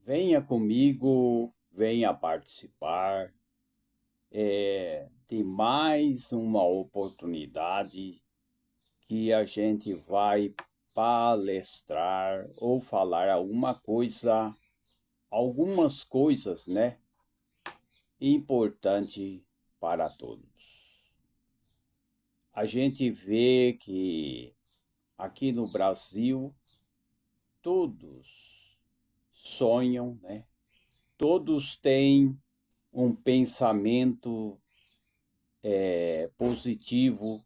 Venha comigo, venha participar de mais uma oportunidade que a gente vai palestrar ou falar algumas coisas, né, importante para todos. A gente vê que aqui no Brasil todos sonham, né? Todos têm um pensamento positivo.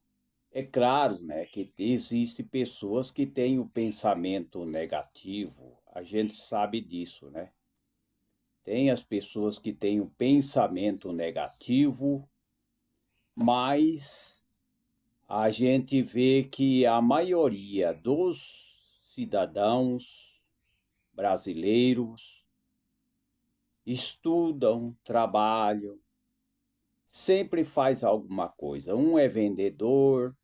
É claro, né, que existe pessoas que têm o pensamento negativo. A gente sabe disso, né? Tem as pessoas que têm o pensamento negativo, mas a gente vê que a maioria dos cidadãos brasileiros estudam, trabalham, sempre faz alguma coisa. Um é vendedor,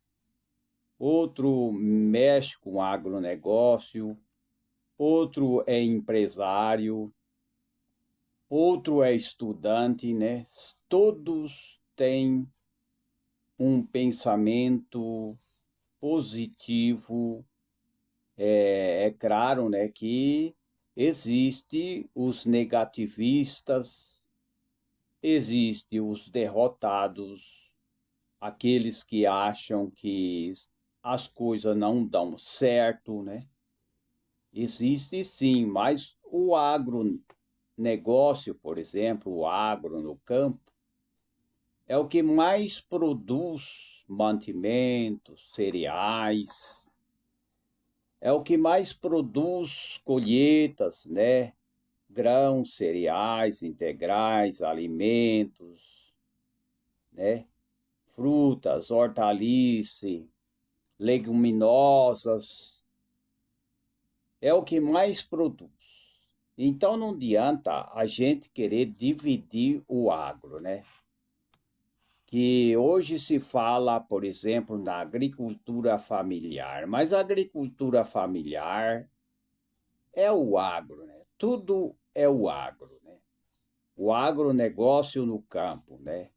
outro mexe com agronegócio, outro é empresário, outro é estudante, né? Todos têm um pensamento positivo. É claro, né, que existe os negativistas, existe os derrotados, aqueles que acham que as coisas não dão certo, né? Existe sim, mas o agronegócio, por exemplo, o agro no campo, é o que mais produz mantimentos, cereais, é o que mais produz colheitas, né? Grãos, cereais, integrais, alimentos, né? Frutas, hortaliças, leguminosas, é o que mais produz. Então não adianta a gente querer dividir o agro, né? Que hoje se fala, por exemplo, na agricultura familiar, mas a agricultura familiar é o agro, né? Tudo é o agro, né? O agronegócio no campo, né?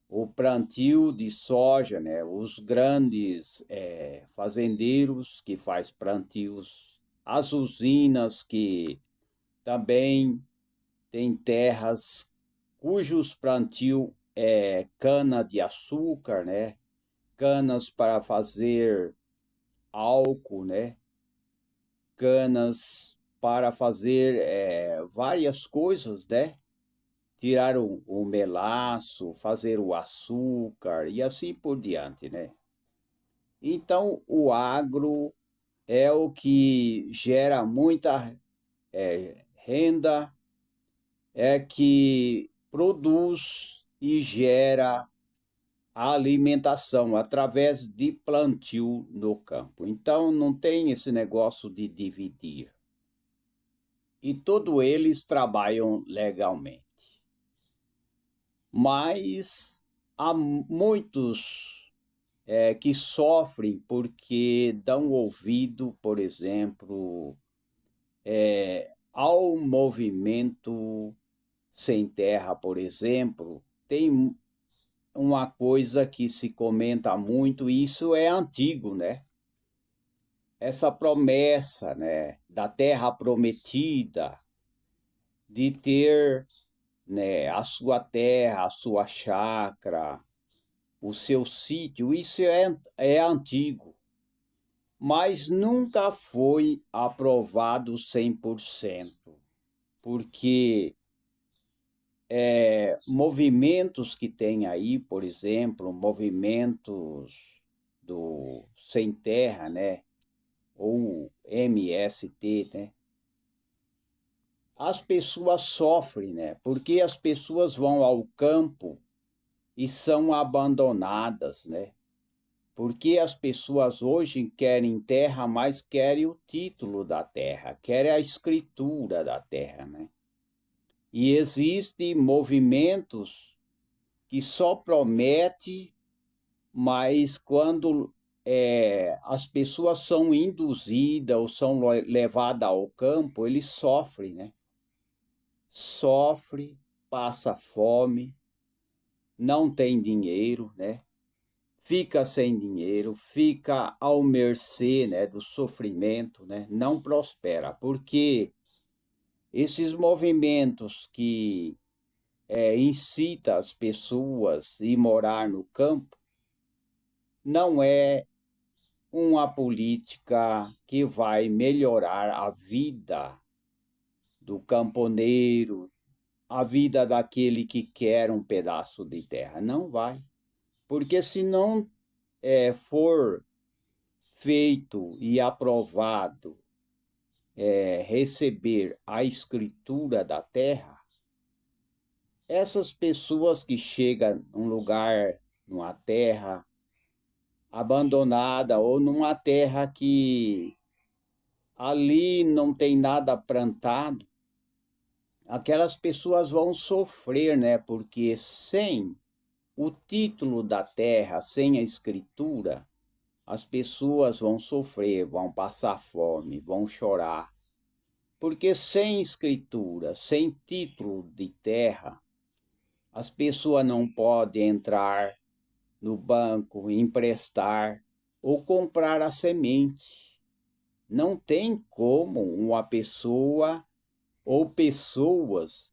O plantio de soja, né? Os grandes fazendeiros que faz plantios, as usinas que também têm terras cujos plantio é cana de açúcar, né? Canas para fazer álcool, né? Canas para fazer várias coisas, né? Tirar o melaço, fazer o açúcar e assim por diante, né? Então, o agro é o que gera muita renda, é que produz e gera a alimentação através de plantio no campo. Então, não tem esse negócio de dividir. E todos eles trabalham legalmente. Mas há muitos que sofrem porque dão ouvido, por exemplo, ao movimento sem terra, por exemplo. Tem uma coisa que se comenta muito, e isso é antigo, né? Essa promessa, né, da terra prometida, de ter, né, a sua terra, a sua chácara, o seu sítio, isso é antigo, mas nunca foi aprovado 100%, porque movimentos que tem aí, por exemplo, movimentos do Sem Terra, né, ou MST, né, as pessoas sofrem, né, porque as pessoas vão ao campo e são abandonadas, né, porque as pessoas hoje querem terra, mas querem o título da terra, querem a escritura da terra, né? E existem movimentos que só promete, mas quando as pessoas são induzidas ou são levadas ao campo, eles sofrem, né? sofre, passa fome, não tem dinheiro, né? Fica sem dinheiro, fica ao mercê, né, do sofrimento, né? Não prospera, porque esses movimentos que incita as pessoas a ir morar no campo não é uma política que vai melhorar a vida do camponeiro, a vida daquele que quer um pedaço de terra. Não vai. Porque se não for feito e aprovado receber a escritura da terra, essas pessoas que chegam num lugar, numa terra abandonada ou numa terra que ali não tem nada plantado, aquelas pessoas vão sofrer, né? Porque sem o título da terra, sem a escritura, as pessoas vão sofrer, vão passar fome, vão chorar. Porque sem escritura, sem título de terra, as pessoas não podem entrar no banco, emprestar ou comprar a semente. Não tem como uma pessoa ou pessoas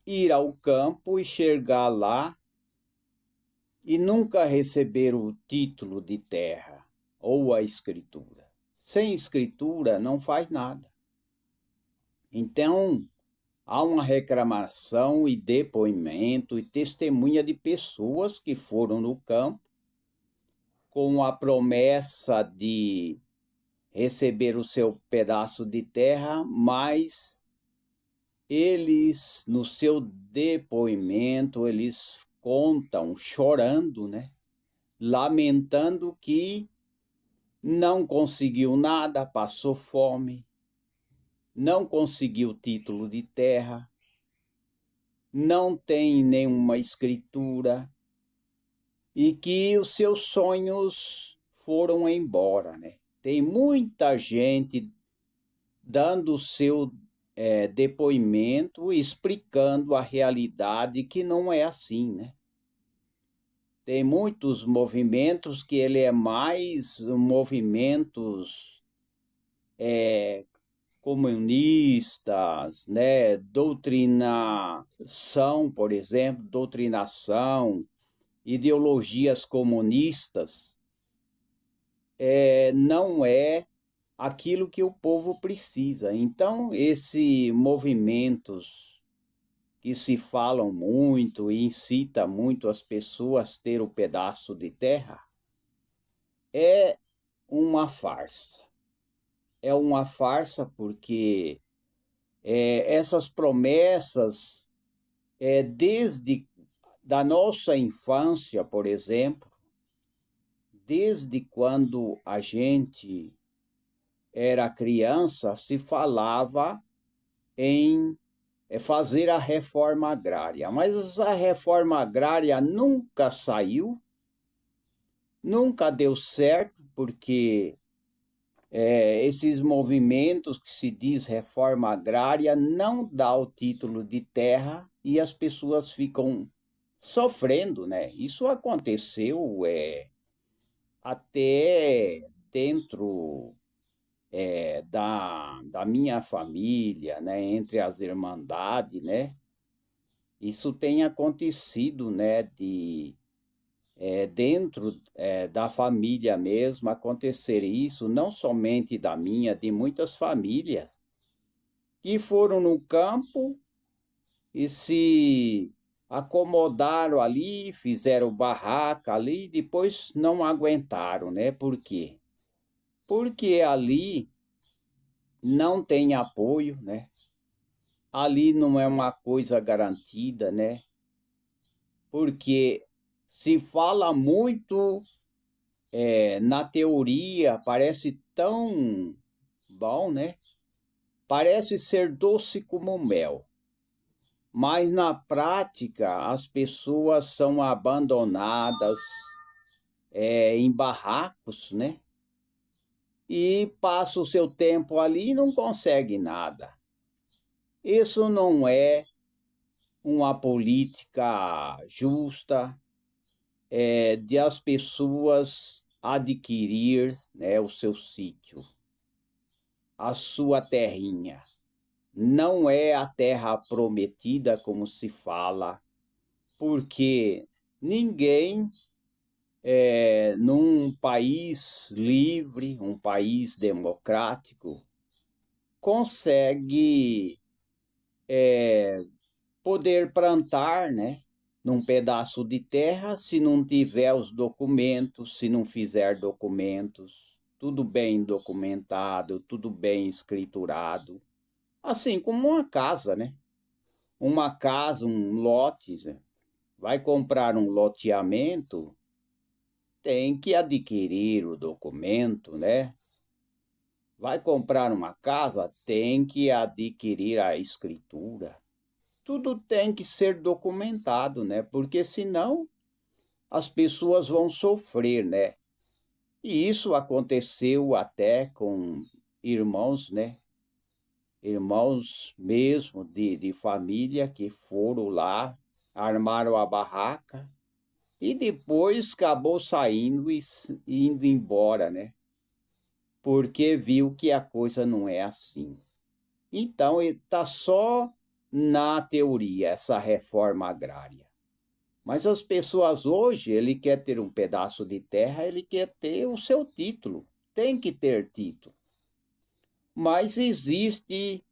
ir ao campo e chegar lá e nunca receber o título de terra ou a escritura. Sem escritura não faz nada. Então, há uma reclamação e depoimento e testemunha de pessoas que foram no campo com a promessa de receber o seu pedaço de terra, mas eles, no seu depoimento, eles contam chorando, né? Lamentando que não conseguiu nada, passou fome, não conseguiu título de terra, não tem nenhuma escritura e que os seus sonhos foram embora, né? Tem muita gente dando o seu depoimento, explicando a realidade que não é assim, né? Tem muitos movimentos que ele é mais movimentos comunistas, né? Doutrinação, por exemplo, doutrinação, ideologias comunistas, não é aquilo que o povo precisa. Então, esses movimentos que se falam muito e incita muito as pessoas a ter o pedaço de terra, é uma farsa. É uma farsa porque essas promessas, desde da nossa infância, por exemplo, desde quando a gente era criança, se falava em fazer a reforma agrária. Mas a reforma agrária nunca saiu, nunca deu certo, porque esses movimentos que se diz reforma agrária não dá o título de terra e as pessoas ficam sofrendo, né? Isso aconteceu até dentro da minha família, né? Entre as irmandades, né? Isso tem acontecido, né? Dentro da família mesmo acontecer isso, não somente da minha, de muitas famílias que foram no campo e se acomodaram ali, fizeram barraca ali, depois não aguentaram, né? Por quê? Porque ali não tem apoio, né? Ali não é uma coisa garantida, né? Porque se fala muito na teoria, parece tão bom, né? Parece ser doce como mel. Mas na prática as pessoas são abandonadas em barracos, né? E passa o seu tempo ali e não consegue nada. Isso não é uma política justa, de as pessoas adquirir, né, o seu sítio, a sua terrinha. Não é a terra prometida, como se fala, porque ninguém, num país livre, um país democrático, consegue poder plantar, né, num pedaço de terra, se não tiver os documentos, se não fizer documentos, tudo bem documentado, tudo bem escriturado. Assim como uma casa, né? Uma casa, um lote, né? Vai comprar um loteamento, tem que adquirir o documento, né? Vai comprar uma casa, tem que adquirir a escritura. Tudo tem que ser documentado, né? Porque senão as pessoas vão sofrer, né? E isso aconteceu até com irmãos, né? Irmãos mesmo de família que foram lá, armaram a barraca e depois acabou saindo e indo embora, né? Porque viu que a coisa não é assim. Então, está só na teoria essa reforma agrária. Mas as pessoas hoje, ele quer ter um pedaço de terra, ele quer ter o seu título. Tem que ter título. Mas existe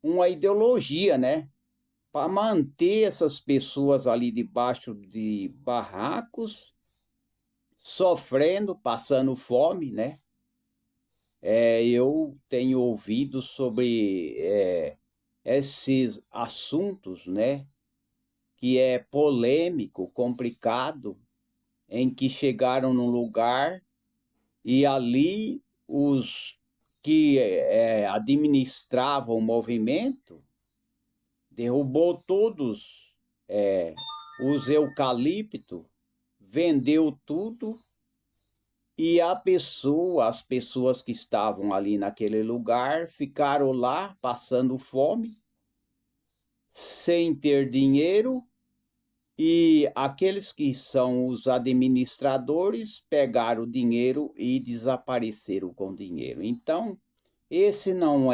uma ideologia, né? Para manter essas pessoas ali debaixo de barracos, sofrendo, passando fome, né? Eu tenho ouvido sobre esses assuntos, né? Que é polêmico, complicado, em que chegaram num lugar e ali os que administravam o movimento derrubou todos os eucaliptos, vendeu tudo e as pessoas que estavam ali naquele lugar ficaram lá passando fome, sem ter dinheiro. E aqueles que são os administradores pegaram o dinheiro e desapareceram com o dinheiro. Então, isso não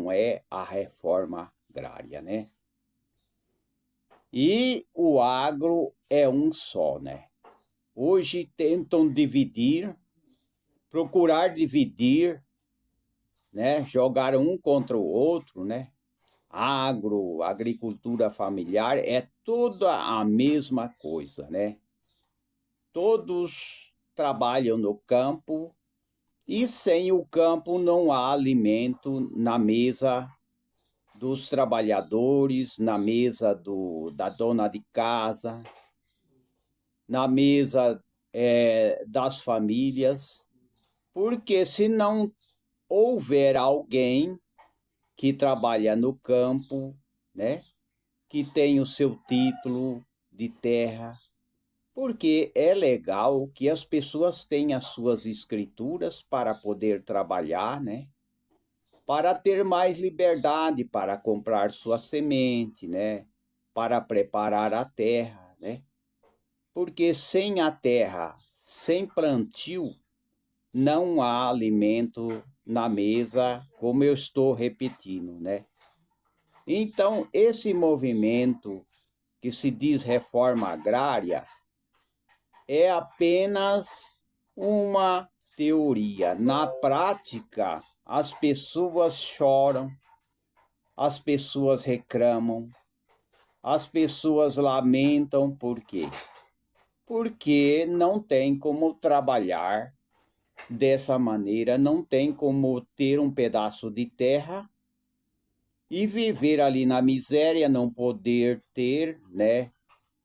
é a reforma agrária, né? E o agro é um só, né? Hoje tentam dividir, procurar dividir, né? Jogar um contra o outro, né? Agricultura familiar, é toda a mesma coisa, né? Todos trabalham no campo e sem o campo não há alimento na mesa dos trabalhadores, na mesa da dona de casa, na mesa das famílias, porque se não houver alguém que trabalha no campo, né, que tem o seu título de terra, porque é legal que as pessoas tenham as suas escrituras para poder trabalhar, né? Para ter mais liberdade para comprar sua semente, né? Para preparar a terra, né? Porque sem a terra, sem plantio, não há alimento na mesa, como eu estou repetindo, né? Então, esse movimento que se diz reforma agrária é apenas uma teoria. Na prática, as pessoas choram, as pessoas reclamam, as pessoas lamentam. Por quê? Porque não tem como trabalhar dessa maneira, não tem como ter um pedaço de terra e viver ali na miséria, não poder ter, né,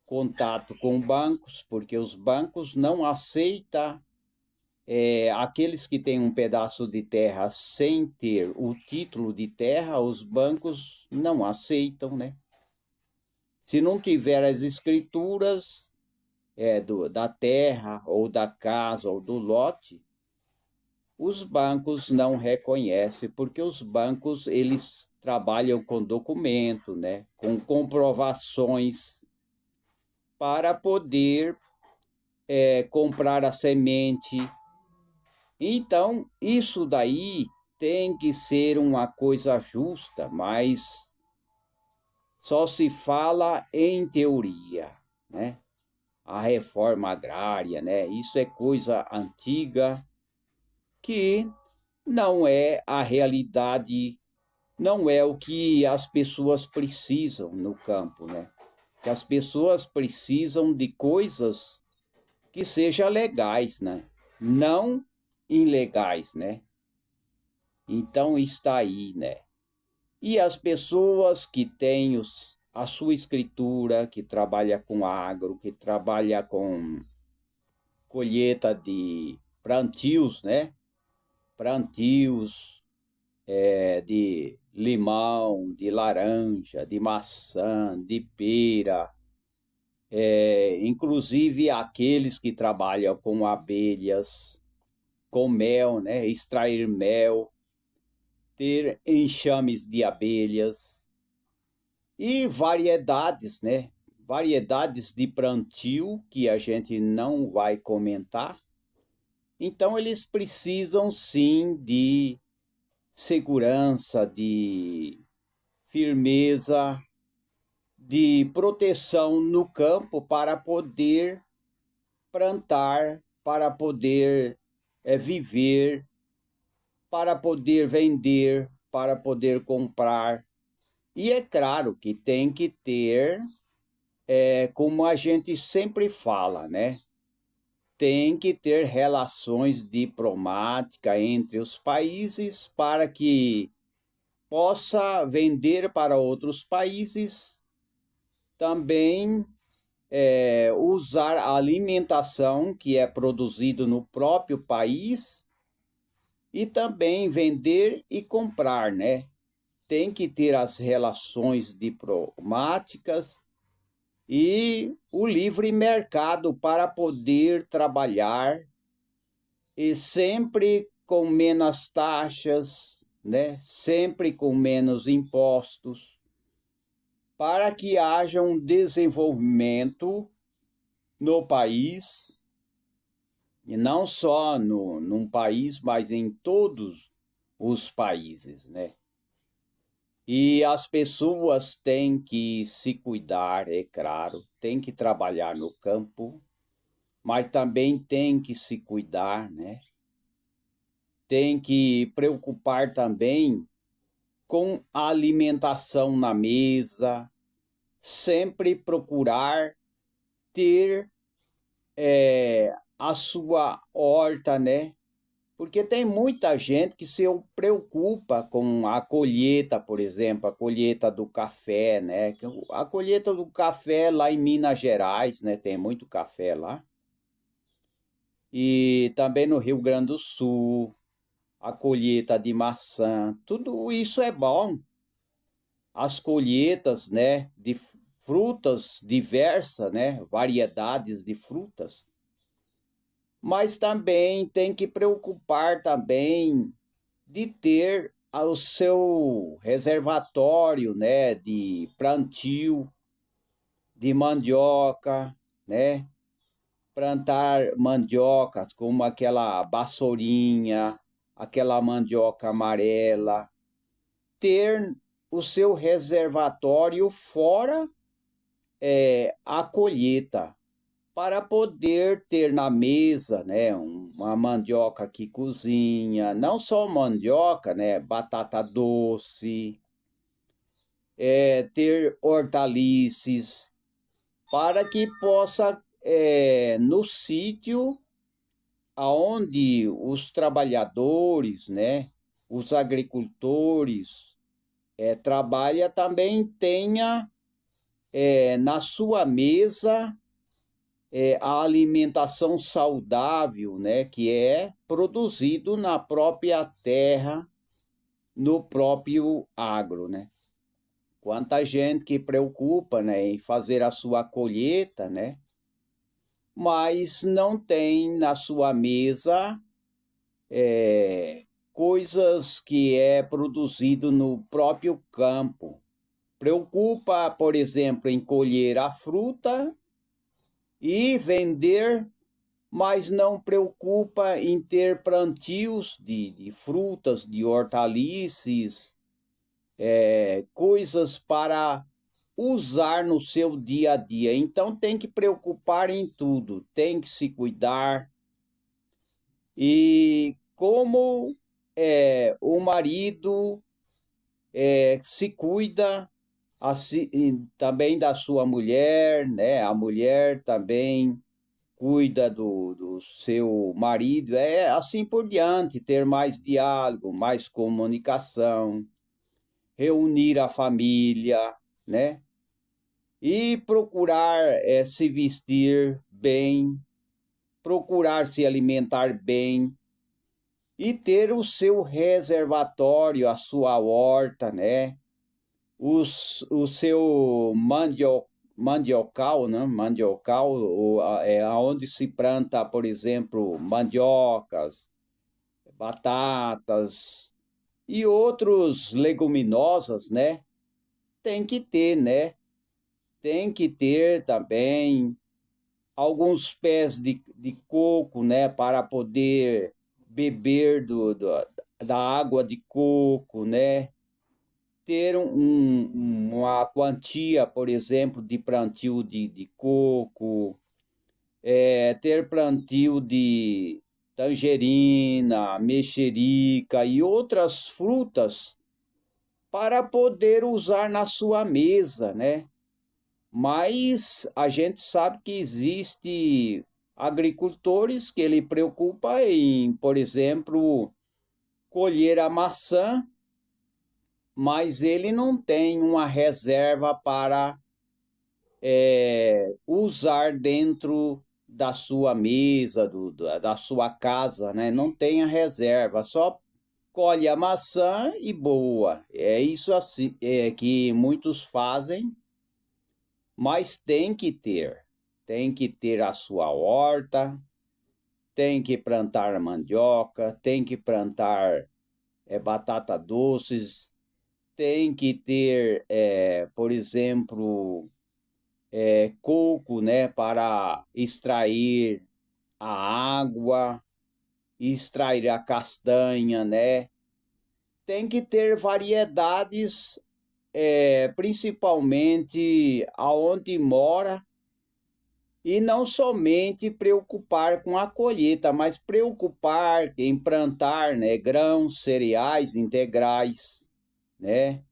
contato com bancos, porque os bancos não aceitam aqueles que têm um pedaço de terra sem ter o título de terra, os bancos não aceitam, né? Se não tiver as escrituras da terra, ou da casa, ou do lote, os bancos não reconhecem, porque os bancos eles trabalham com documento, né, com comprovações para poder comprar a semente. Então, isso daí tem que ser uma coisa justa, mas só se fala em teoria, né? A reforma agrária, né? Isso é coisa antiga que não é a realidade, não é o que as pessoas precisam no campo, né? Que as pessoas precisam de coisas que sejam legais, né? Não ilegais, né? Então está aí, né? E as pessoas que têm a sua escritura, que trabalha com agro, que trabalha com colheita de plantios, né? Plantios de limão, de laranja, de maçã, de pera, inclusive aqueles que trabalham com abelhas, com mel, né? Extrair mel, ter enxames de abelhas e variedades, né? Variedades de plantio que a gente não vai comentar. Então, eles precisam sim de segurança, de firmeza, de proteção no campo para poder plantar, para poder viver, para poder vender, para poder comprar. E é claro que tem que ter, como a gente sempre fala, né? Tem que ter relações diplomáticas entre os países para que possa vender para outros países, também usar a alimentação que é produzido no próprio país e também vender e comprar, né? Tem que ter as relações diplomáticas e o livre mercado para poder trabalhar e sempre com menos taxas, né? Sempre com menos impostos, para que haja um desenvolvimento no país, e não só num país, mas em todos os países, né? E as pessoas têm que se cuidar, é claro, têm que trabalhar no campo, mas também têm que se cuidar, né? Tem que preocupar também com a alimentação na mesa, sempre procurar ter a sua horta, né? Porque tem muita gente que se preocupa com a colheita, por exemplo, a colheita do café, né? A colheita do café lá em Minas Gerais, né? Tem muito café lá. E também no Rio Grande do Sul, a colheita de maçã, tudo isso é bom. As colheitas, né, de frutas diversas, né, variedades de frutas. Mas também tem que preocupar também de ter o seu reservatório, né, de plantio de mandioca, né? Plantar mandiocas como aquela vassourinha, aquela mandioca amarela, ter o seu reservatório fora a colheita, para poder ter na mesa, né, uma mandioca que cozinha, não só mandioca, né, batata doce, ter hortaliças, para que possa, no sítio, aonde os trabalhadores, né, os agricultores trabalham, também tenha na sua mesa a alimentação saudável, né, que é produzido na própria terra, no próprio agro, né? Quanta gente que preocupa, né, em fazer a sua colheita, né, mas não tem na sua mesa coisas que é produzido no próprio campo. Preocupa, por exemplo, em colher a fruta e vender, mas não preocupa em ter plantios de frutas, de hortaliças, coisas para usar no seu dia a dia. Então tem que preocupar em tudo, tem que se cuidar. E como o marido se cuida assim, também da sua mulher, né? A mulher também cuida do seu marido, é assim por diante, ter mais diálogo, mais comunicação, reunir a família, né? E procurar se vestir bem, procurar se alimentar bem e ter o seu reservatório, a sua horta, né? O seu mandiocal, né? Mandiocal, onde se planta, por exemplo, mandiocas, batatas e outros leguminosas, né? Tem que ter, né? Tem que ter também alguns pés de coco, né? Para poder beber da água de coco, né? Ter uma quantia, por exemplo, de plantio de coco, ter plantio de tangerina, mexerica e outras frutas para poder usar na sua mesa, né? Mas a gente sabe que existe agricultores que ele preocupa em, por exemplo, colher a maçã, mas ele não tem uma reserva para usar dentro da sua mesa, da sua casa, né? Não tem a reserva, só colhe a maçã e boa. É isso assim, que muitos fazem, mas tem que ter a sua horta, tem que plantar mandioca, tem que plantar batata doces, tem que ter, por exemplo, coco, né, para extrair a água, extrair a castanha, né? Tem que ter variedades, principalmente aonde mora, e não somente preocupar com a colheita, mas preocupar em plantar, né, grãos, cereais integrais, né?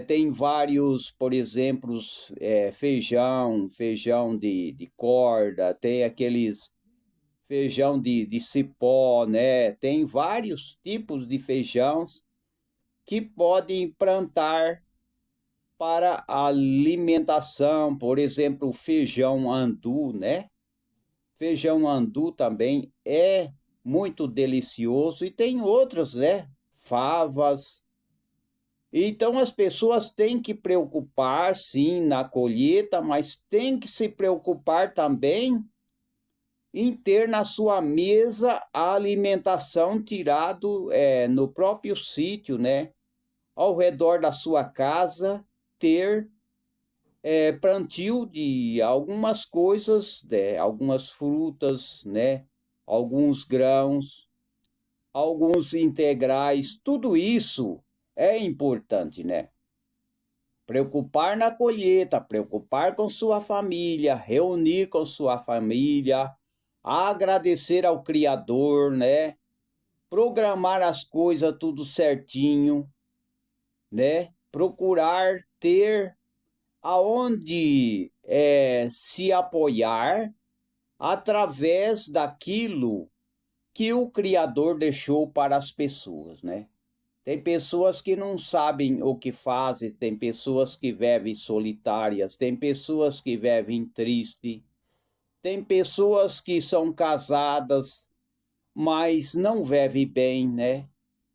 Tem vários, por exemplo, feijão de corda, tem aqueles feijão de cipó, né? Tem vários tipos de feijões que podem plantar para alimentação, por exemplo, o feijão andu, né? Feijão andu também é muito delicioso e tem outros, né? Favas. Então as pessoas têm que preocupar, sim, na colheita, mas têm que se preocupar também em ter na sua mesa a alimentação tirado no próprio sítio, né? Ao redor da sua casa, ter plantio de algumas coisas, né? Algumas frutas, né? Alguns grãos, alguns integrais, tudo isso é importante, né? Preocupar na colheita, preocupar com sua família, reunir com sua família, agradecer ao Criador, né? Programar as coisas tudo certinho, né? Procurar ter aonde se apoiar através daquilo que o Criador deixou para as pessoas, né? Tem pessoas que não sabem o que fazem, tem pessoas que vivem solitárias, tem pessoas que vivem tristes, tem pessoas que são casadas, mas não vivem bem, né?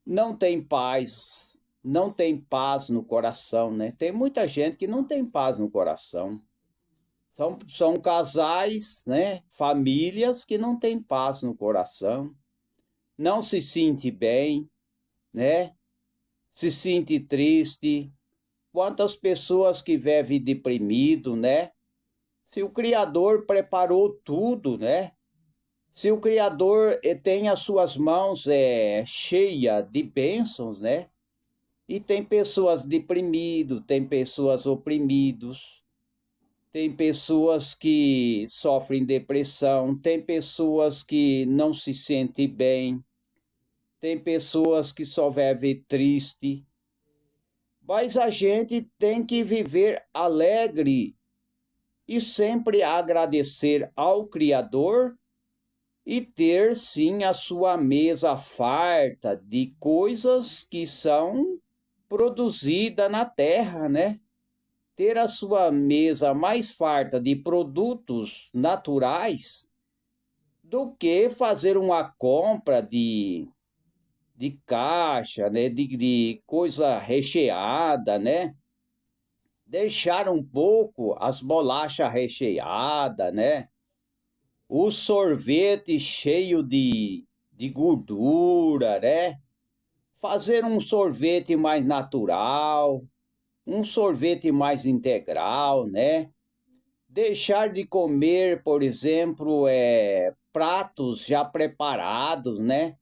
Não tem paz, não tem paz no coração, né? Tem muita gente que não tem paz no coração. São casais, né? Famílias que não têm paz no coração. não se sente bem, né? Se sente triste. Quantas pessoas que vivem deprimido, né? Se o Criador preparou tudo, né? Se o Criador tem as suas mãos cheias de bênçãos, né? E tem pessoas deprimidas, tem pessoas oprimidas, tem pessoas que sofrem depressão, tem pessoas que não se sentem bem, tem pessoas que só vivem triste. Mas a gente tem que viver alegre e sempre agradecer ao Criador e ter sim a sua mesa farta de coisas que são produzidas na terra, né? Ter a sua mesa mais farta de produtos naturais do que fazer uma compra de caixa, né? De coisa recheada, né? Deixar um pouco as bolachas recheadas, né? O sorvete cheio de gordura, né? Fazer um sorvete mais natural, um sorvete mais integral, né? Deixar de comer, por exemplo, pratos já preparados, né?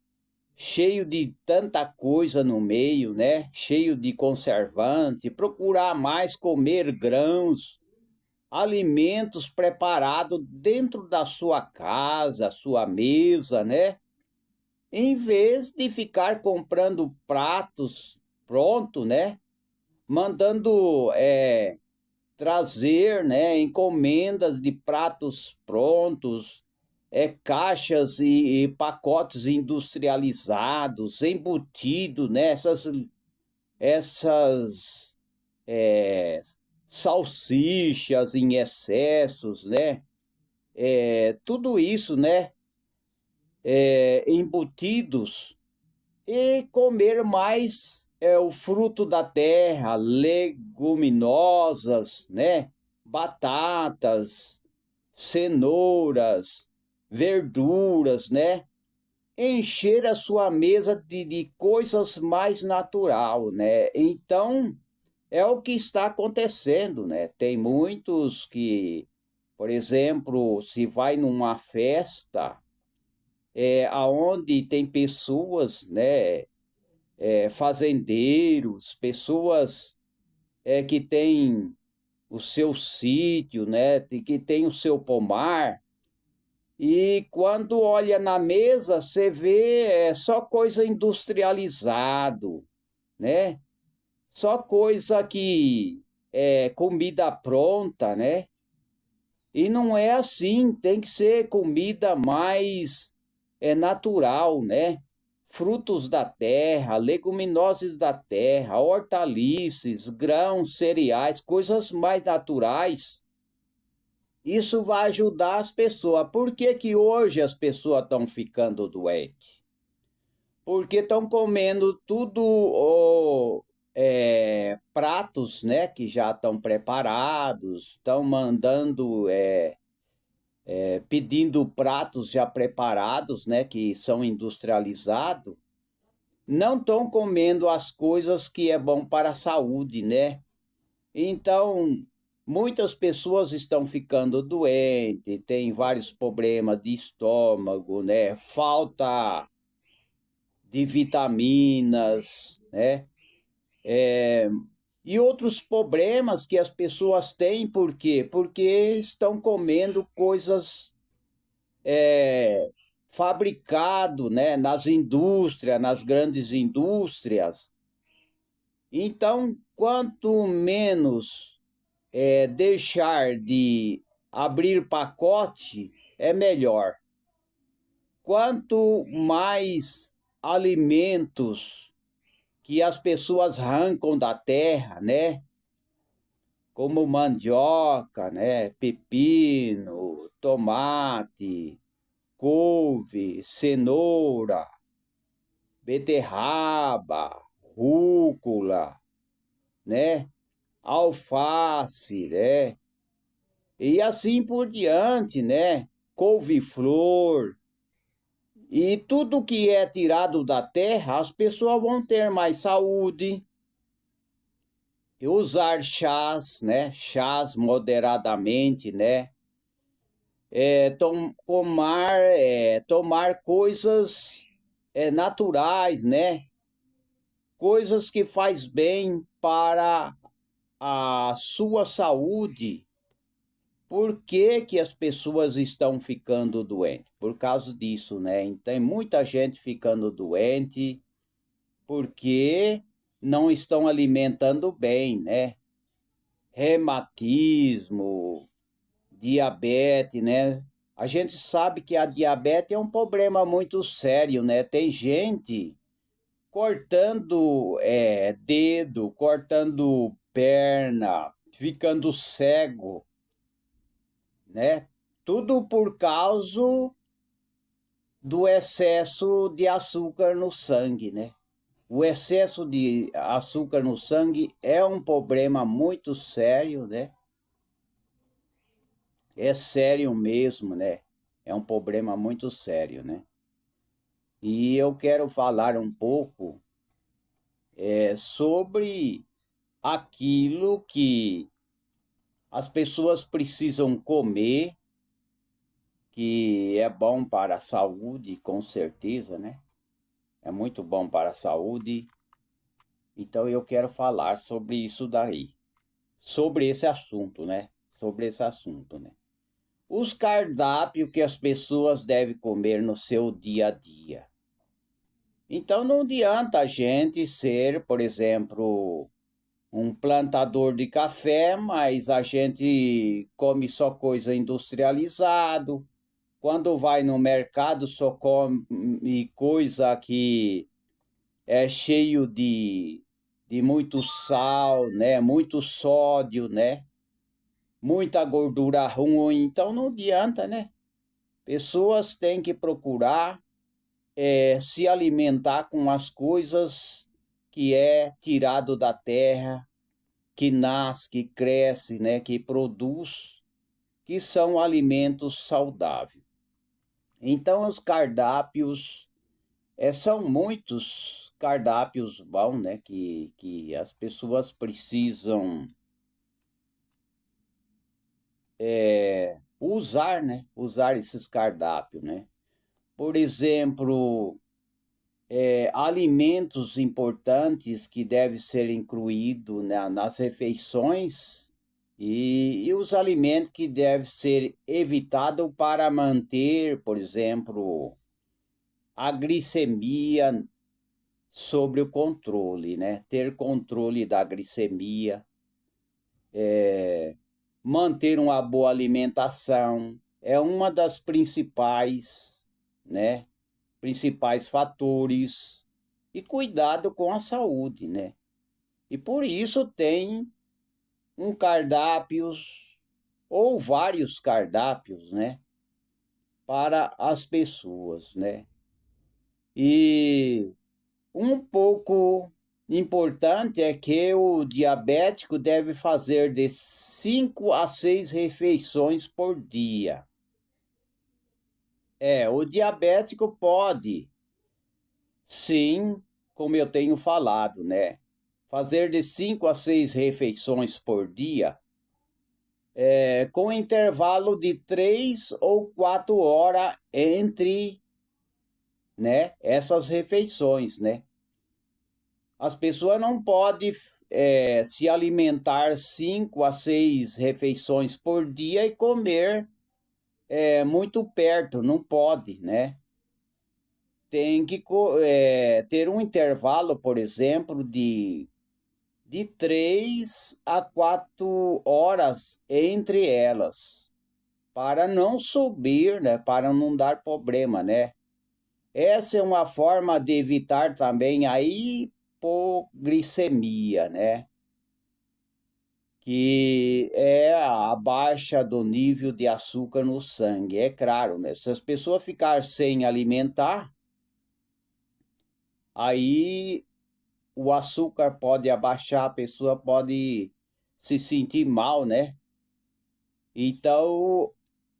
Cheio de tanta coisa no meio, né? Cheio de conservante. Procurar mais comer grãos, alimentos preparados dentro da sua casa, sua mesa, né? Em vez de ficar comprando pratos pronto, né? Mandando trazer, né, encomendas de pratos prontos, caixas e pacotes industrializados, embutidos, né? Essas salsichas em excessos, né? Tudo isso, né? Embutidos e comer mais o fruto da terra, leguminosas, né? Batatas, cenouras, verduras, né? Encher a sua mesa de coisas mais natural, né? Então, é o que está acontecendo, né? Tem muitos que, por exemplo, se vai numa festa, aonde tem pessoas, né? Fazendeiros, pessoas que têm o seu sítio, né? Que tem o seu pomar. E quando olha na mesa, você vê só coisa industrializado, né? Só coisa que é comida pronta, né? E não é assim, tem que ser comida mais natural, né? Frutos da terra, leguminosas da terra, hortaliças, grãos, cereais, coisas mais naturais. Isso vai ajudar as pessoas. Por que que hoje as pessoas estão ficando doentes? Porque estão comendo tudo pratos, né, que já estão preparados, estão mandando pedindo pratos já preparados, né, que são industrializados, não estão comendo as coisas que é bom para a saúde, né? Então, muitas pessoas estão ficando doentes, tem vários problemas de estômago, né? Falta de vitaminas, né? E outros problemas que as pessoas têm, por quê? Porque estão comendo coisas fabricado, né, nas indústrias, nas grandes indústrias. Então, quanto menos deixar de abrir pacote, é melhor. Quanto mais alimentos que as pessoas arrancam da terra, né, como mandioca, né, pepino, tomate, couve, cenoura, beterraba, rúcula, né? Alface, né? E assim por diante, né? Couve-flor. E tudo que é tirado da terra, as pessoas vão ter mais saúde. E usar chás, né? Chás moderadamente, né? Tomar coisas naturais, né? Coisas que faz bem para a sua saúde. Por que que as pessoas estão ficando doentes? Por causa disso, né? Então, tem muita gente ficando doente porque não estão alimentando bem, né? Reumatismo, diabetes, né? A gente sabe que a diabetes é um problema muito sério, né? Tem gente cortando dedo, cortando perna, ficando cego, né? Tudo por causa do excesso de açúcar no sangue, né? O excesso de açúcar no sangue é um problema muito sério, né? É sério mesmo, né? É um problema muito sério, né? E eu quero falar um pouco sobre aquilo que as pessoas precisam comer, que é bom para a saúde, com certeza, né? É muito bom para a saúde. Então eu quero falar sobre isso daí, sobre esse assunto, né? Sobre esse assunto, né? Os cardápios que as pessoas devem comer no seu dia a dia. Então não adianta a gente ser, por exemplo, um plantador de café, mas a gente come só coisa industrializado. Quando vai no mercado, só come coisa que é cheio de muito sal, né? Muito sódio, né? Muita gordura ruim. Então não adianta, né? Pessoas têm que procurar se alimentar com as coisas que é tirado da terra, que nasce, que cresce, né, que produz, que são alimentos saudáveis. Então, os cardápios, são muitos cardápios bons, né, que as pessoas precisam usar, né, usar esses cardápios, né. Por exemplo, alimentos importantes que devem ser incluídos, né, nas refeições e os alimentos que devem ser evitados para manter, por exemplo, a glicemia sobre o controle, né? Ter controle da glicemia, manter uma boa alimentação é uma das principais, né? Principais fatores e cuidado com a saúde, né? E por isso tem um cardápios ou vários cardápios, né, para as pessoas, né? E um pouco importante é que o diabético deve fazer de 5 a 6 refeições por dia. O diabético pode, sim, como eu tenho falado, né, fazer de 5 a 6 refeições por dia, com intervalo de 3 ou 4 horas entre, né, essas refeições, né? As pessoas não podem se alimentar 5 a 6 refeições por dia e comer muito perto, não pode, né? Tem que ter um intervalo, por exemplo, de 3 a 4 horas entre elas, para não subir, né? Para não dar problema, né? Essa é uma forma de evitar também a hipoglicemia, né? Que é a baixa do nível de açúcar no sangue. É claro, né? Se as pessoas ficarem sem alimentar, aí o açúcar pode abaixar, a pessoa pode se sentir mal, né? Então,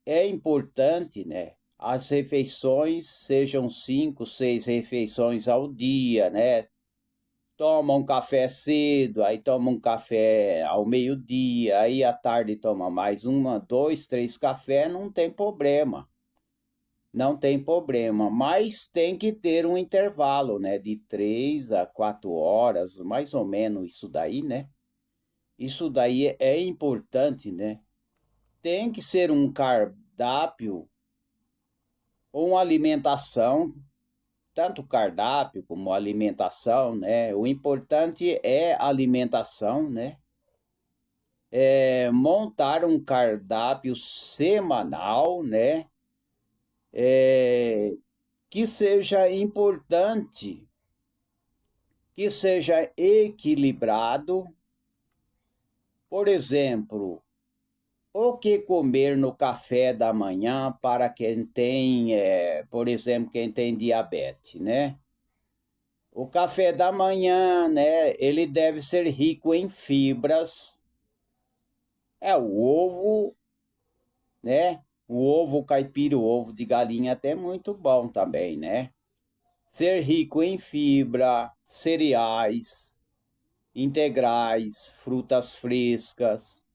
é importante, né? as refeições sejam 5, 6 refeições ao dia, né? Toma um café cedo, aí toma um café ao meio-dia, aí à tarde toma mais uma, dois, três cafés, não tem problema. Não tem problema, mas tem que ter um intervalo, né? De 3 a 4 horas, mais ou menos isso daí, né? Isso daí é importante, né? Tem que ser um cardápio ou uma alimentação, tanto cardápio como alimentação, né? O importante é a alimentação, né? É montar um cardápio semanal, né? Que seja importante, que seja equilibrado. Por exemplo, o que comer no café da manhã para quem tem, por exemplo, quem tem diabetes, né? O café da manhã, né, ele deve ser rico em fibras. O ovo, né? O ovo caipira, o ovo de galinha até é muito bom também, né? Ser rico em fibra, cereais, integrais, frutas frescas.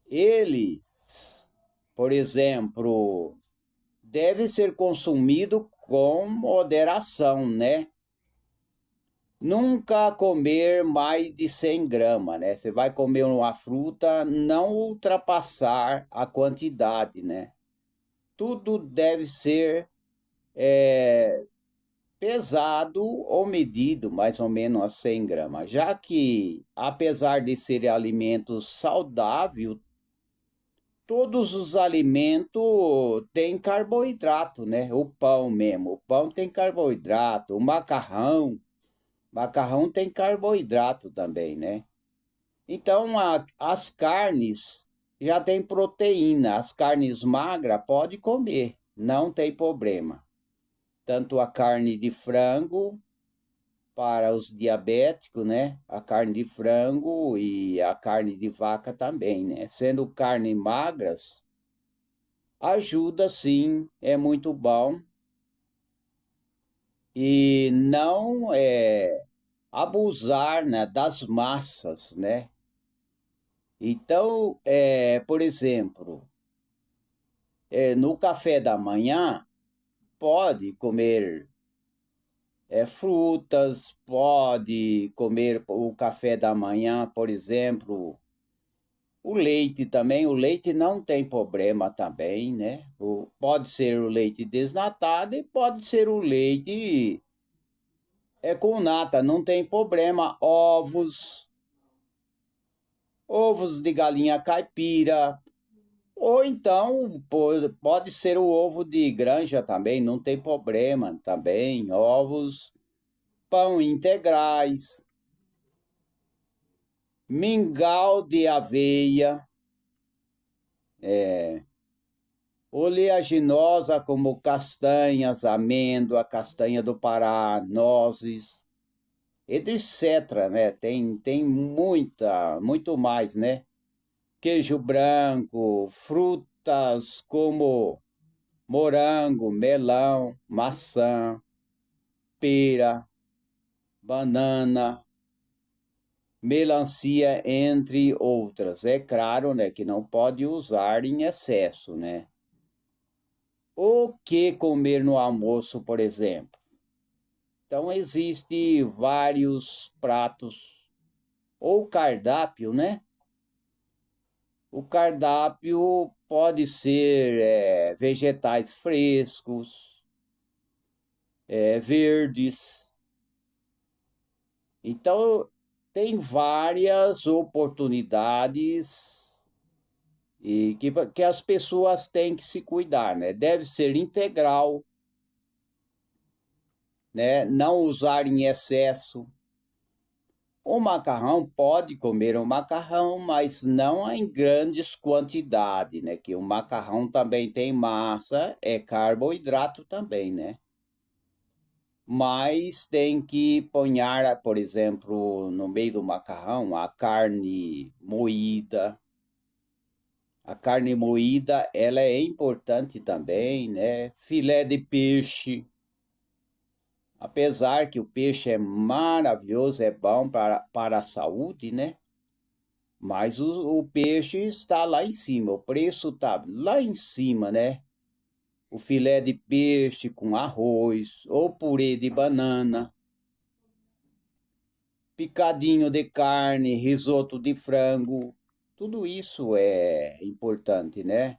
Eles, por exemplo, deve ser consumido com moderação, né? Nunca comer mais de 100 gramas, né? Você vai comer uma fruta, não ultrapassar a quantidade, né? Tudo deve ser pesado ou medido mais ou menos a 100 gramas, já que, apesar de ser alimento saudável, todos os alimentos têm carboidrato, né? O pão mesmo, o pão tem carboidrato, o macarrão tem carboidrato também, né? Então, as carnes já tem proteína, as carnes magras pode comer, não tem problema. Tanto a carne de frango para os diabéticos, né? A carne de frango e a carne de vaca também, né? Sendo carne magras, ajuda sim, é muito bom. E não abusar, né, das massas, né? Então, por exemplo, no café da manhã, pode comer frutas, pode comer o café da manhã, por exemplo, o leite também. O leite não tem problema também, né? Pode ser o leite desnatado e pode ser o leite com nata, não tem problema. Ovos de galinha caipira, ou então pode ser o ovo de granja também, não tem problema também. Ovos, pão integrais, mingau de aveia, oleaginosa como castanhas, amêndoa, castanha do Pará, nozes, etc, né? Tem muito mais, né? Queijo branco, frutas como morango, melão, maçã, pera, banana, melancia, entre outras. É claro, né, que não pode usar em excesso, né? O que comer no almoço, por exemplo? Então, existe vários pratos, ou cardápio, né? O cardápio pode ser vegetais frescos, verdes. Então, tem várias oportunidades e que as pessoas têm que se cuidar, né? Deve ser integral, né? Não usar em excesso. O macarrão pode comer o macarrão, mas não em grandes quantidades, né? Que o macarrão também tem massa, é carboidrato também, né? Mas tem que ponhar, por exemplo, no meio do macarrão, a carne moída, A carne moída, ela é importante também, né? Filé de peixe. Apesar que o peixe é maravilhoso, é bom para a saúde, né? Mas o peixe está lá em cima, o preço está lá em cima, né? O filé de peixe com arroz, ou purê de banana, picadinho de carne, risoto de frango, tudo isso é importante, né?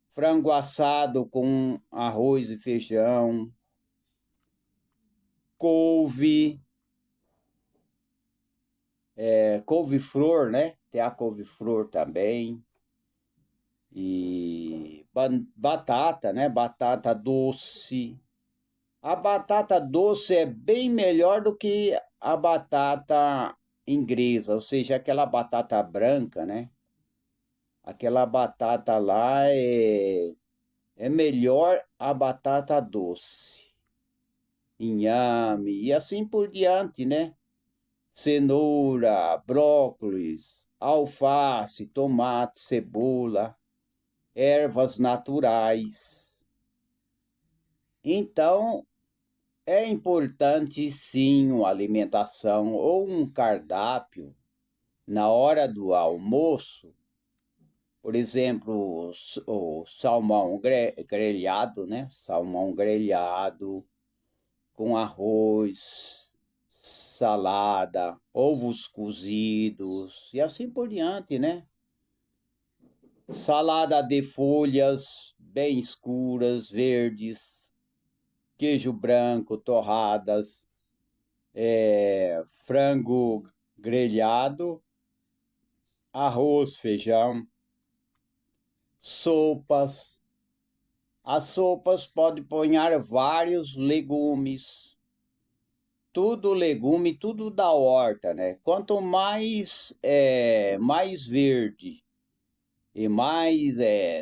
Frango assado com arroz e feijão, couve, couve-flor, né? Tem a couve-flor também. E batata, né? Batata doce. A batata doce é bem melhor do que a batata inglesa, ou seja, aquela batata branca, né? Aquela batata lá é melhor a batata doce. Inhame e assim por diante, né? Cenoura, brócolis, alface, tomate, cebola, ervas naturais. Então, é importante sim uma alimentação ou um cardápio na hora do almoço, por exemplo, o salmão grelhado, né? Salmão grelhado com arroz, salada, ovos cozidos e assim por diante, né? Salada de folhas bem escuras, verdes, queijo branco, torradas, frango grelhado, arroz, feijão, sopas. As sopas podem pôr vários legumes, tudo legume, tudo da horta, né? Quanto mais verde e mais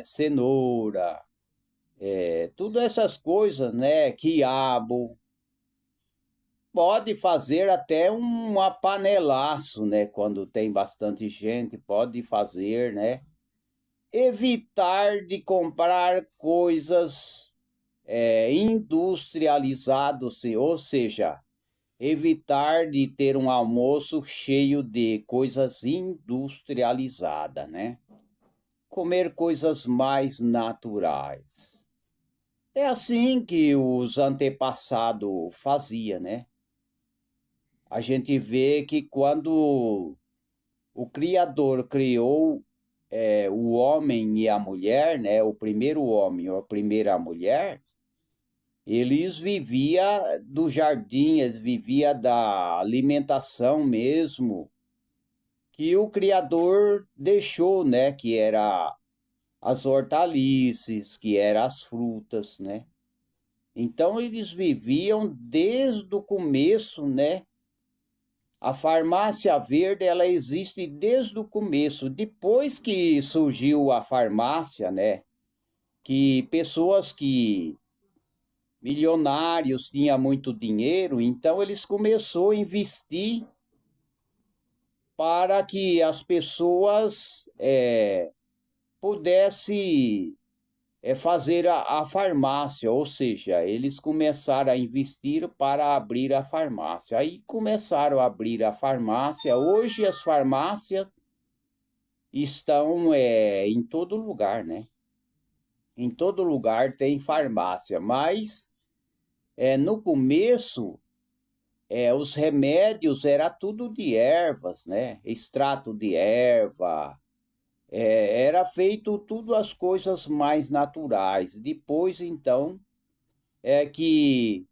cenoura, tudo essas coisas, né? Quiabo, pode fazer até um panelaço, né? Quando tem bastante gente, pode fazer, né? Evitar de comprar coisas industrializadas, ou seja, evitar de ter um almoço cheio de coisas industrializadas, né? Comer coisas mais naturais. É assim que os antepassados faziam, né? A gente vê que quando o Criador criou o homem e a mulher, né? O primeiro homem ou a primeira mulher, eles viviam do jardim, eles viviam da alimentação mesmo que o Criador deixou, né? Que era as hortaliças, que eram as frutas, né? Então eles viviam desde o começo, né? A farmácia verde, ela existe desde o começo. Depois que surgiu a farmácia, né? Que pessoas que milionários tinham muito dinheiro, então eles começaram a investir para que as pessoas pudessem fazer a farmácia, ou seja, eles começaram a investir para abrir a farmácia. Aí começaram a abrir a farmácia. Hoje as farmácias estão em todo lugar, né? Em todo lugar tem farmácia, mas no começo os remédios era tudo de ervas, né? Extrato de erva, era feito tudo as coisas mais naturais. Depois, então, é que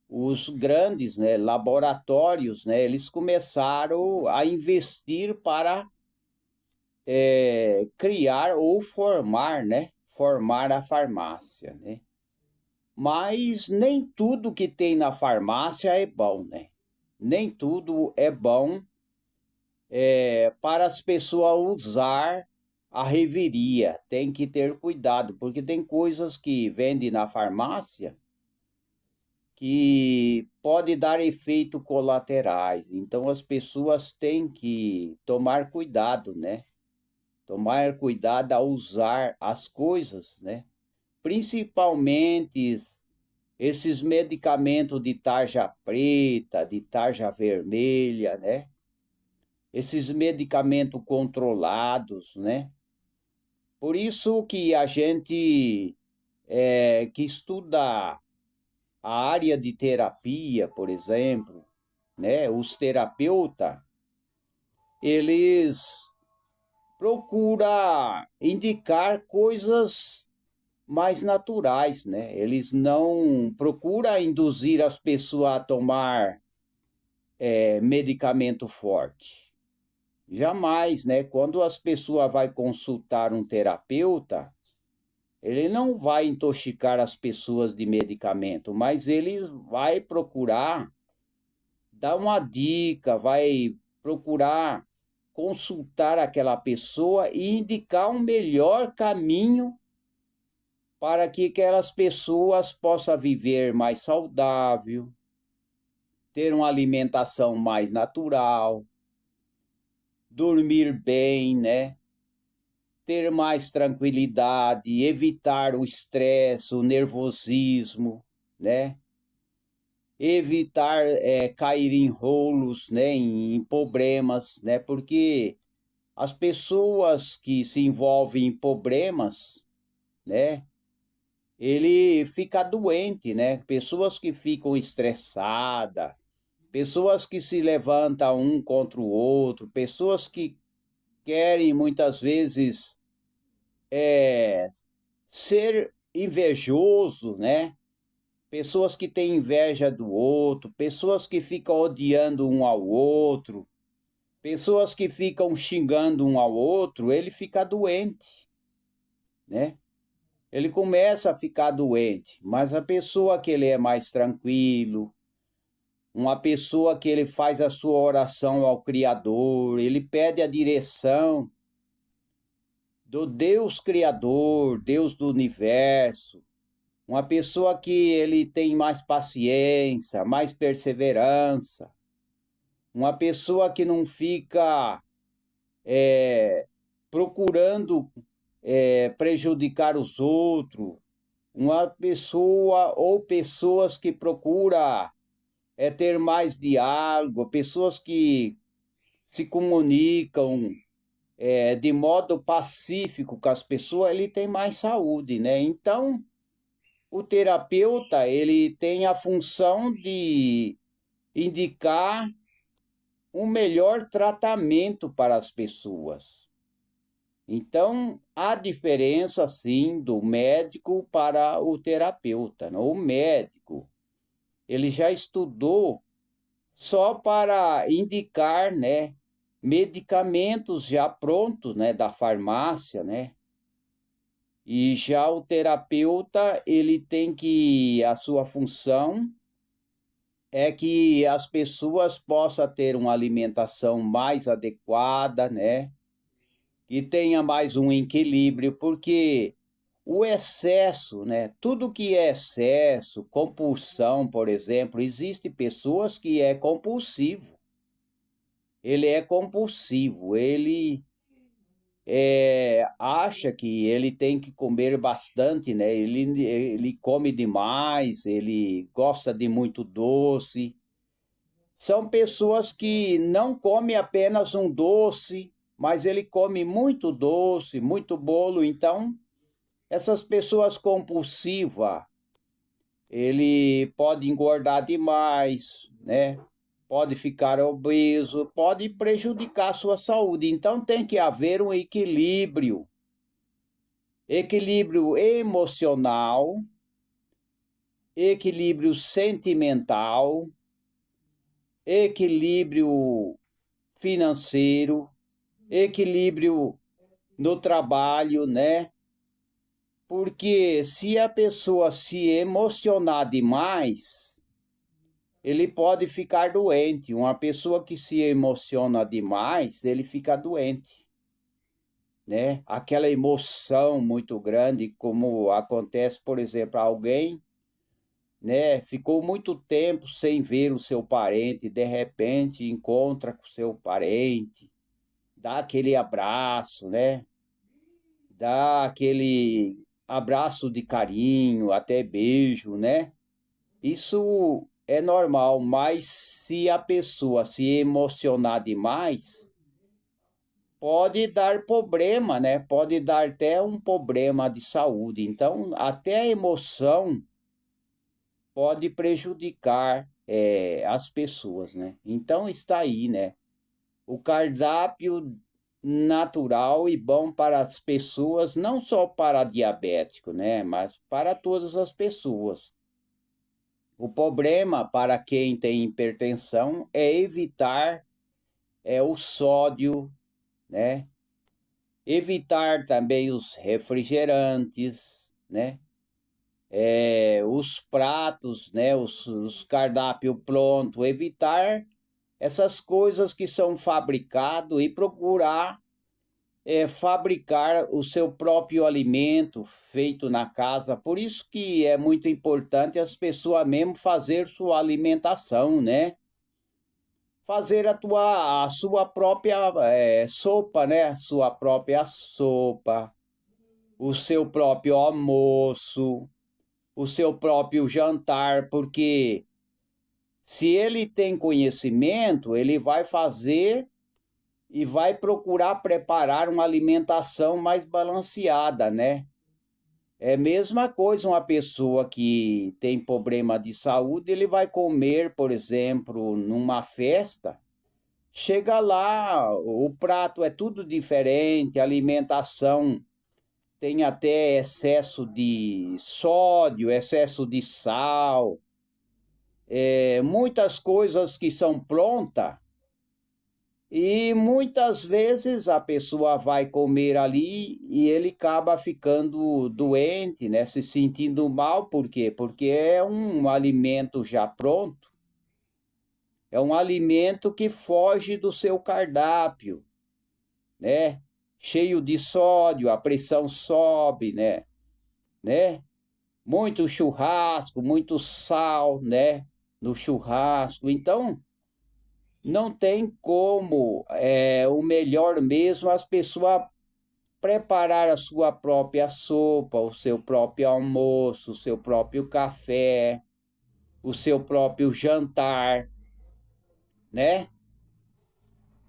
os grandes, né, laboratórios, né, eles começaram a investir para criar ou formar, né, formar a farmácia, né? Mas nem tudo que tem na farmácia é bom, né? Nem tudo é bom para as pessoas usar a reveria. Tem que ter cuidado, porque tem coisas que vendem na farmácia que pode dar efeitos colaterais. Então as pessoas têm que tomar cuidado, né? tomar cuidado ao usar as coisas, né? Principalmente esses medicamentos de tarja preta, de tarja vermelha, né? Esses medicamentos controlados, né? Por isso que a gente que estuda a área de terapia, por exemplo, né? Os terapeutas, eles procuram indicar coisas mais naturais, né? Eles não procuram induzir as pessoas a tomar medicamento forte. Jamais, né? Quando as pessoas vão consultar um terapeuta, ele não vai intoxicar as pessoas de medicamento, mas ele vai procurar dar uma dica, vai procurar consultar aquela pessoa e indicar um melhor caminho para que aquelas pessoas possam viver mais saudável, ter uma alimentação mais natural, dormir bem, né? Ter mais tranquilidade, evitar o estresse, o nervosismo, né? Evitar cair em rolos, né? Em problemas, né? Porque as pessoas que se envolvem em problemas, né? Ele fica doente, né? Pessoas que ficam estressadas, pessoas que se levantam um contra o outro, pessoas que querem muitas vezes ser invejoso, né? Pessoas que têm inveja do outro, pessoas que ficam odiando um ao outro, pessoas que ficam xingando um ao outro, ele fica doente, né? Ele começa a ficar doente, mas a pessoa que ele é mais tranquilo, uma pessoa que ele faz a sua oração ao Criador, ele pede a direção do Deus Criador, Deus do universo, uma pessoa que ele tem mais paciência, mais perseverança, uma pessoa que não fica procurando prejudicar os outros, uma pessoa ou pessoas que procuram ter mais diálogo, pessoas que se comunicam de modo pacífico com as pessoas, ele tem mais saúde, né? Então, o terapeuta, ele tem a função de indicar um melhor tratamento para as pessoas. Então, há diferença, sim, do médico para o terapeuta, né? O médico, ele já estudou só para indicar, né, medicamentos já prontos, né, da farmácia, né? E já o terapeuta, ele tem que a sua função é que as pessoas possam ter uma alimentação mais adequada, né? Que tenha mais um equilíbrio, porque o excesso, né? Tudo que é excesso, compulsão, por exemplo, existe pessoas que é compulsivo. Ele é compulsivo, ele acha que ele tem que comer bastante, né? Ele come demais, ele gosta de muito doce. São pessoas que não comem apenas um doce, mas ele come muito doce, muito bolo. Então, essas pessoas compulsivas, ele pode engordar demais, né? Pode ficar obeso, pode prejudicar a sua saúde. Então, tem que haver um equilíbrio. Equilíbrio emocional, equilíbrio sentimental, equilíbrio financeiro, equilíbrio no trabalho, né? Porque se a pessoa se emocionar demais, ele pode ficar doente. Uma pessoa que se emociona demais, ele fica doente, né? Aquela emoção muito grande, como acontece, por exemplo, alguém, né, ficou muito tempo sem ver o seu parente, de repente encontra com o seu parente, dá aquele abraço, né? dá aquele abraço de carinho, até beijo, né? Isso é normal, mas se a pessoa se emocionar demais, pode dar problema, né? Pode dar até um problema de saúde. Então, até a emoção pode prejudicar as pessoas, né? Então, está aí, né? O cardápio natural e bom para as pessoas, não só para diabético, né? Mas para todas as pessoas. O problema para quem tem hipertensão é evitar o sódio, né? Evitar também os refrigerantes, né? Os pratos, né? Os cardápio pronto, evitar essas coisas que são fabricadas e procurar fabricar o seu próprio alimento feito na casa. Por isso que é muito importante as pessoas mesmo fazer sua alimentação, né? Fazer a sua própria sopa, né? Sua própria sopa, o seu próprio almoço, o seu próprio jantar, porque se ele tem conhecimento, ele vai fazer e vai procurar preparar uma alimentação mais balanceada, né? É a mesma coisa uma pessoa que tem problema de saúde, ele vai comer, por exemplo, numa festa. Chega lá, o prato é tudo diferente, a alimentação tem até excesso de sódio, excesso de sal, muitas coisas que são prontas, e muitas vezes a pessoa vai comer ali e ele acaba ficando doente, né? Se sentindo mal, por quê? Porque é um alimento já pronto, é um alimento que foge do seu cardápio, né? Cheio de sódio, a pressão sobe, né? Muito churrasco, muito sal, né? No churrasco. Então, não tem como, o melhor mesmo as pessoas preparar a sua própria sopa, o seu próprio almoço, o seu próprio café, o seu próprio jantar, né?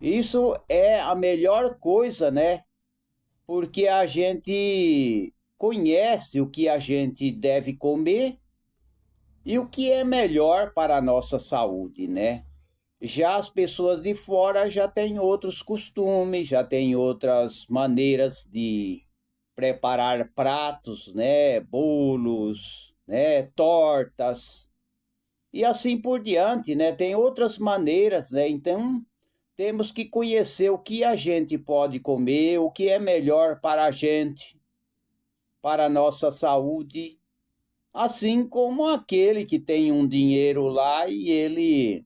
Isso é a melhor coisa, né? Porque a gente conhece o que a gente deve comer e o que é melhor para a nossa saúde, né? Já as pessoas de fora já têm outros costumes, já têm outras maneiras de preparar pratos, né, bolos, né, tortas e assim por diante, né? Tem outras maneiras, né? Então, temos que conhecer o que a gente pode comer, o que é melhor para a gente, para a nossa saúde, assim como aquele que tem um dinheiro lá e ele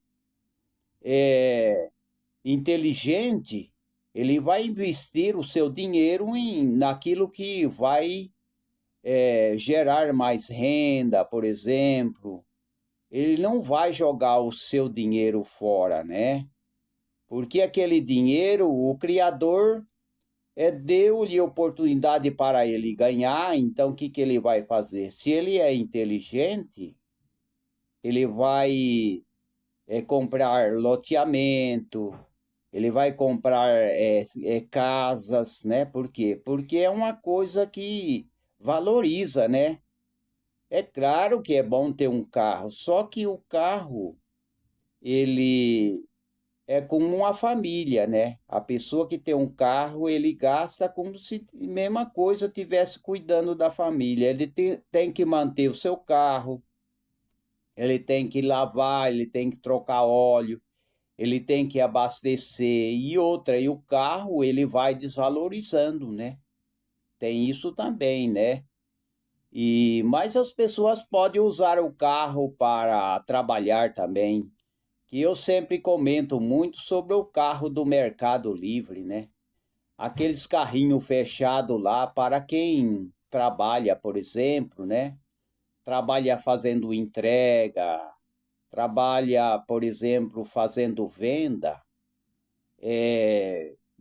é inteligente, ele vai investir o seu dinheiro naquilo que vai gerar mais renda, por exemplo. Ele não vai jogar o seu dinheiro fora, né? Porque aquele dinheiro, o Criador deu-lhe oportunidade para ele ganhar, então o que, que ele vai fazer? Se ele é inteligente, ele vai comprar loteamento, ele vai comprar casas, né? Por quê? Porque é uma coisa que valoriza, né? É claro que é bom ter um carro, só que o carro, ele é como uma família, né? A pessoa que tem um carro, ele gasta como se a mesma coisa tivesse cuidando da família. Ele tem que manter o seu carro, ele tem que lavar, ele tem que trocar óleo, ele tem que abastecer e outra, e o carro ele vai desvalorizando, né? Tem isso também, né? Mas as pessoas podem usar o carro para trabalhar também, que eu sempre comento muito sobre o carro do Mercado Livre, né? Aqueles carrinhos fechados lá para quem trabalha, por exemplo, né? Trabalha fazendo entrega, trabalha, por exemplo, fazendo venda.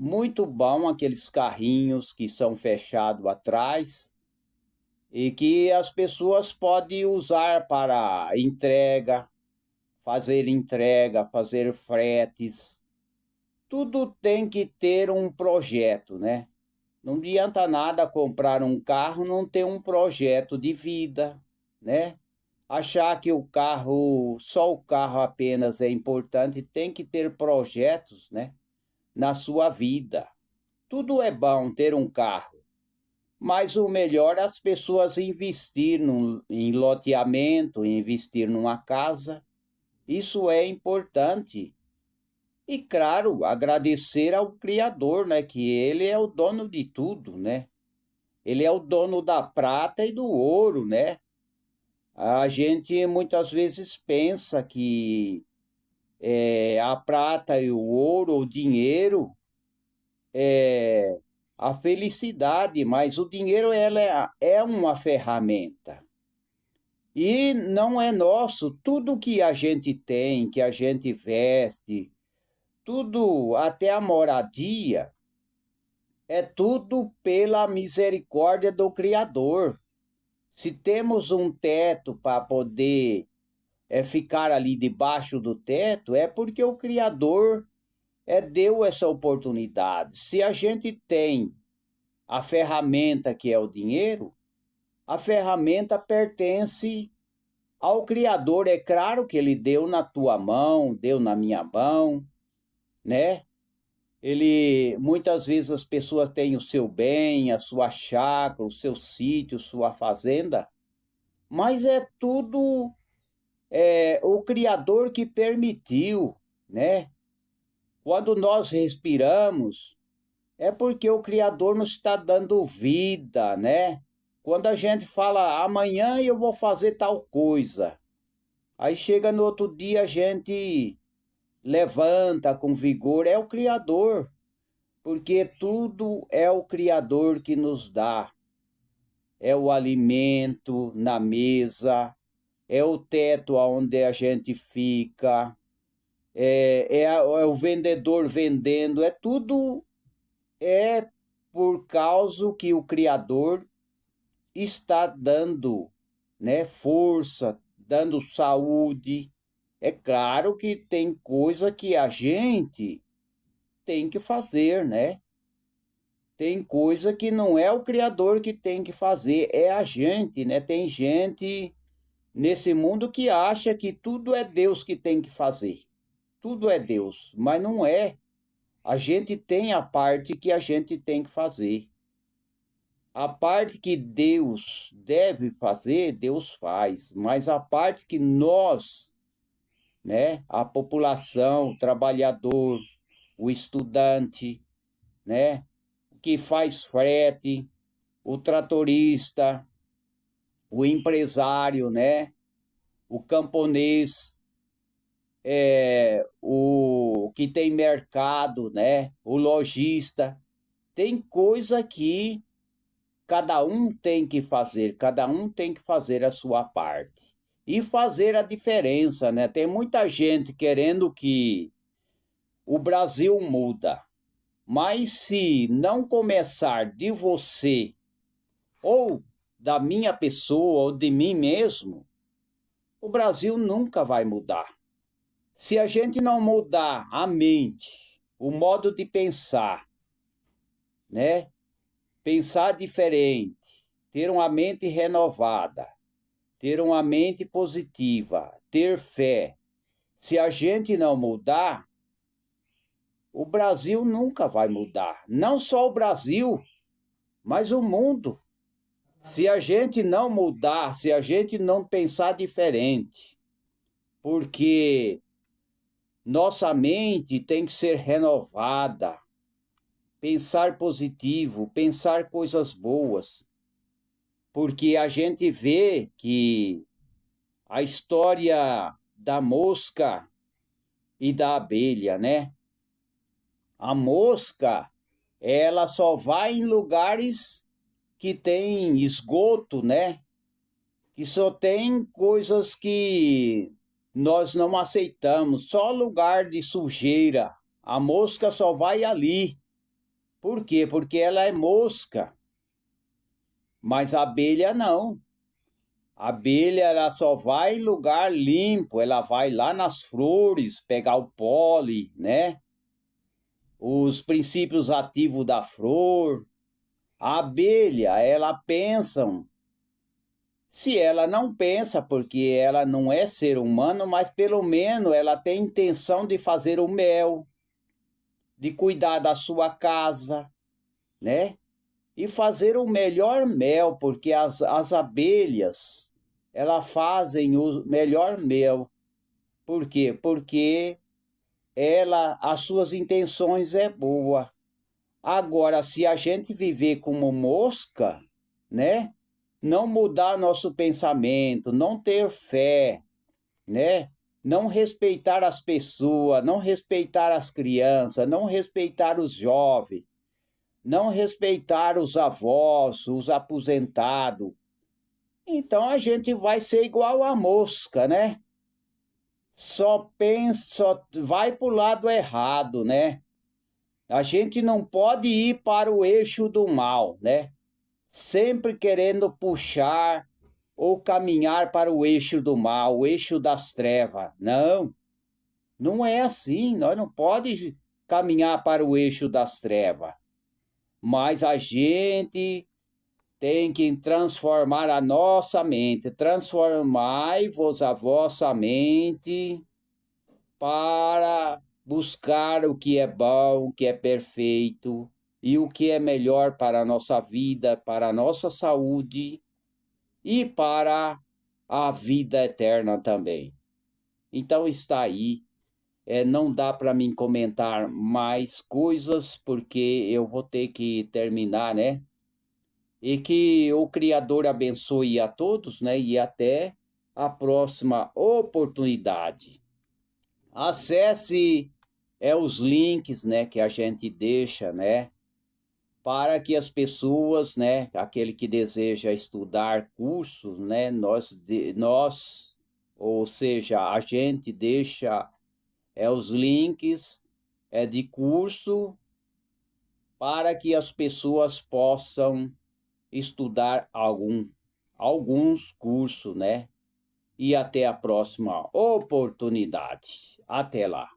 muito bom aqueles carrinhos que são fechados atrás e que as pessoas podem usar para entrega, fazer fretes. Tudo tem que ter um projeto, né? Não adianta nada comprar um carro, não ter um projeto de vida, né? Achar que só o carro apenas é importante, tem que ter projetos, né, na sua vida. Tudo é bom ter um carro, mas o melhor é as pessoas investir em loteamento, investir numa casa. Isso é importante. E, claro, agradecer ao Criador, né, que ele é o dono de tudo, né? Ele é o dono da prata e do ouro, né? A gente muitas vezes pensa que a prata e o ouro, o dinheiro, é a felicidade, mas o dinheiro é uma ferramenta. E não é nosso. Tudo que a gente tem, que a gente veste, tudo, até a moradia, é tudo pela misericórdia do Criador. Se temos um teto para poder ficar ali debaixo do teto, é porque o Criador deu essa oportunidade. Se a gente tem a ferramenta que é o dinheiro, a ferramenta pertence ao Criador. É claro que ele deu na tua mão, deu na minha mão, né? Muitas vezes as pessoas têm o seu bem, a sua chácara, o seu sítio, sua fazenda, mas é tudo o Criador que permitiu, né? Quando nós respiramos, é porque o Criador nos está dando vida, né? Quando a gente fala, amanhã eu vou fazer tal coisa, aí chega no outro dia a gente levanta com vigor, é o Criador, porque tudo é o Criador que nos dá. É o alimento na mesa, é o teto onde a gente fica, é o vendedor vendendo, é por causa que o Criador está dando, né, força, dando saúde. É claro que tem coisa que a gente tem que fazer, né? Tem coisa que não é o Criador que tem que fazer, é a gente, né? Tem gente nesse mundo que acha que tudo é Deus que tem que fazer. Tudo é Deus, mas não é. A gente tem a parte que a gente tem que fazer. A parte que Deus deve fazer, Deus faz, mas a parte que nós, né, a população, o trabalhador, o estudante, né, que faz frete, o tratorista, o empresário, né, o camponês, o que tem mercado, né, o lojista, tem coisa que cada um tem que fazer a sua parte e fazer a diferença, né? Tem muita gente querendo que o Brasil muda, mas se não começar de você ou da minha pessoa ou de mim mesmo, o Brasil nunca vai mudar. Se a gente não mudar a mente, o modo de pensar, né? Pensar diferente, ter uma mente renovada, ter uma mente positiva, ter fé. Se a gente não mudar, o Brasil nunca vai mudar. Não só o Brasil, mas o mundo. Se a gente não mudar, se a gente não pensar diferente, porque nossa mente tem que ser renovada, pensar positivo, pensar coisas boas, porque a gente vê que a história da mosca e da abelha, né? A mosca, ela só vai em lugares que tem esgoto, né? Que só tem coisas que nós não aceitamos, só lugar de sujeira. A mosca só vai ali. Por quê? Porque ela é mosca, mas a abelha não. A abelha ela só vai em lugar limpo, ela vai lá nas flores pegar o pólen, né? Os princípios ativos da flor. A abelha, ela pensa, se ela não pensa, porque ela não é ser humano, mas pelo menos ela tem intenção de fazer o mel, de cuidar da sua casa, né? E fazer o melhor mel, porque as abelhas, elas fazem o melhor mel. Por quê? Porque as suas intenções é boa. Agora, se a gente viver como mosca, né? Não mudar nosso pensamento, não ter fé, né? Não respeitar as pessoas, não respeitar as crianças, não respeitar os jovens, não respeitar os avós, os aposentados. Então a gente vai ser igual a mosca, né? Só pensa, só vai para o lado errado, né? A gente não pode ir para o eixo do mal, né? Sempre querendo puxar ou caminhar para o eixo do mal, o eixo das trevas. Não, não é assim. Nós não podemos caminhar para o eixo das trevas. Mas a gente tem que transformar a nossa mente. Transformai-vos a vossa mente para buscar o que é bom, o que é perfeito e o que é melhor para a nossa vida, para a nossa saúde e para a vida eterna também. Então está aí. Não dá para mim comentar mais coisas porque eu vou ter que terminar, né? E que o Criador abençoe a todos, né? E até a próxima oportunidade. Acesse os links, né, que a gente deixa, né, para que as pessoas, né, aquele que deseja estudar cursos, né, nós, ou seja, a gente deixa os links de curso para que as pessoas possam estudar alguns cursos, né? E até a próxima oportunidade. Até lá.